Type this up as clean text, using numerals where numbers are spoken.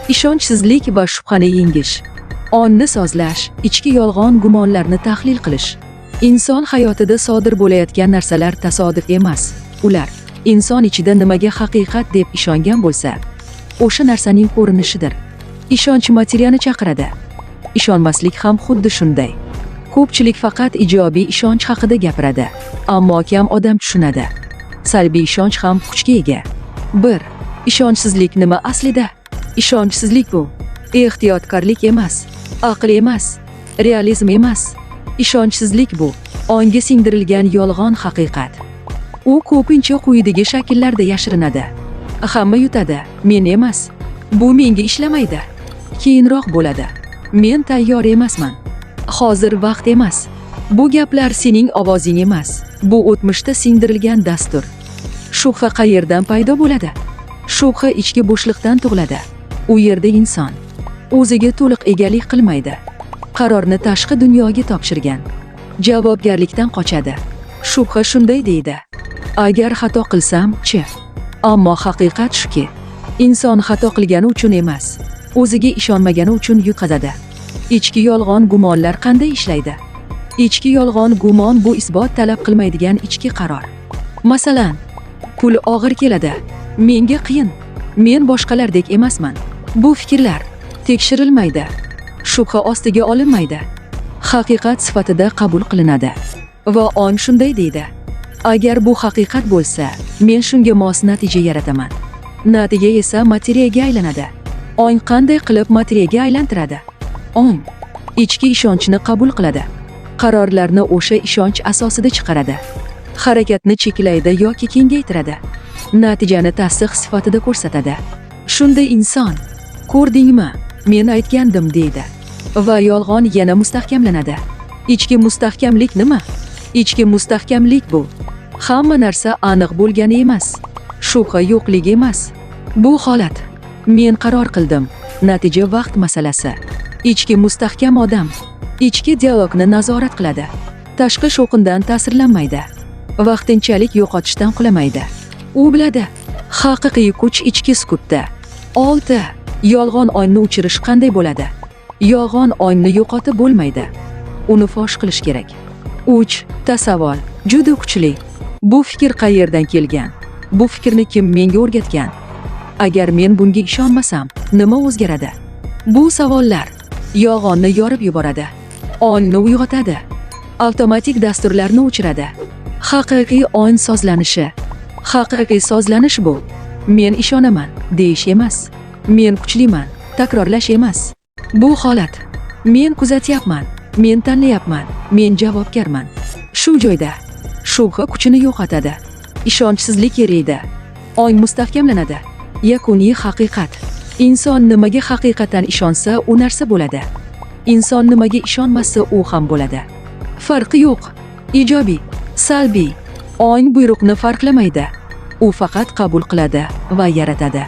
Ishonchsizlik va shubhani yengish, onni sozlash, ichki yolg'on gumonlarni tahlil qilish. Inson hayotida sodir bo'layotgan narsalar tasodif emas. Ular inson ichida nimaga haqiqat deb ishongan bo'lsa, o'sha narsaning ko'rinishidir. Ishonch materiyani chaqiradi. Ishonmaslik ham xuddi shunday. Ko'pchilik faqat ijobiy ishonch haqida gapiradi, ammo kam odam tushunadi. Salbiy ishonch ham kuchga ega. 1. Ishonchsizlik nima aslida? Ishonchsizlik bu ehtiyotkorlik emas, aql emas, realizm emas. Ishonchsizlik bu ongga singdirilgan yolg'on haqiqat. U ko'pincha quyidagi shakllarda yashirinadi. Hamma yutadi, men emas. Bu menga ishlamaydi. Keyinroq bo'ladi. Men tayyor emasman. Hozir vaqt emas. Bu gaplar sening ovozing emas. Bu o'tmishda singdirilgan dastur. Shubha qayerdan paydo bo'ladi? Shubha ichki bo'shliqdan tug'iladi. U yerda inson o'ziga to'liq egalik qilmaydi. Qarorni tashqi dunyoga topshirgan. Javobgarlikdan qochadi. Shubha shunday deydi: agar xato qilsam-chi? Ammo haqiqat shuki, inson xato qilgani uchun emas, o'ziga ishonmagani uchun yutqazadi. Ichki yolg'on gumonlar qanday ishlaydi? Ichki yolg'on gumon bu isbot talab qilmaydigan ichki qaror. Masalan, pul og'ir keladi, menga qiyin, men boshqalardek emasman. Bu fikrlar tekshirilmaydi, shubha ostiga olinmaydi, haqiqat sifatida qabul qilinadi. Va ong shunday deydi: agar bu haqiqat bo'lsa, men shunga mos natija yarataman. Natija esa materiyaga aylanadi. Ong qanday qilib materiyaga aylantiradi? Ong ichki ishonchni qabul qiladi. Qarorlarni o'sha ishonch asosida chiqaradi. Harakatni cheklaydi yoki kengaytiradi. Natijani tasdiq sifatida ko'rsatadi. Shunda inson, ko'rdingmi, men aytgandim deydi. Va yolg'on yana mustahkamlanadi. Ichki mustahkamlik nima? Ichki mustahkamlik bu hamma narsa aniq bo'lgani emas, shubha yo'qligi emas. Bu holat men qaror qildim, natija vaqt masalasi. Ichki mustahkam odam ichki dialogni nazorat qiladi. Tashqi shovqindan ta'sirlanmaydi, vaqtinchalik yo'qotishdan qulamaydi. U biladi, haqiqiy kuch ichki sukutda. 6. Yolg'on ongni o'chirish qanday bo'ladi? Yolg'on ongni yo'qotib bo'lmaydi. Uni fosh qilish kerak. 3. Tasavvur juda kuchli. Bu fikr qayerdan kelgan? Bu fikrni kim menga o'rgatgan? Agar men bunga ishonmasam, nima o'zgaradi? Bu savollar yolg'onni yorib yuboradi, ongni uyg'otadi, avtomatik dasturlarni o'chiradi. Haqiqiy ong sozlanishi. Haqiqiy sozlanish bu men ishonaman deyish emas, men kuchliman takrorlash emas. Bu holat men kuzatyapman, men tanlayapman, men javobgarman. Shu joyda shubha kuchini yo'qotadi, ishonchsizlik eriydi, ong mustahkamlanadi. Yakuniy haqiqat. Inson nimaga haqiqatan ishonsa, u narsa bo'ladi. Inson nimaga ishonmasa, u ham bo'ladi. Farqi yo'q. Ijobiy, salbiy. Ong buyruqni farqlamaydi. U faqat qabul qiladi va yaratadi.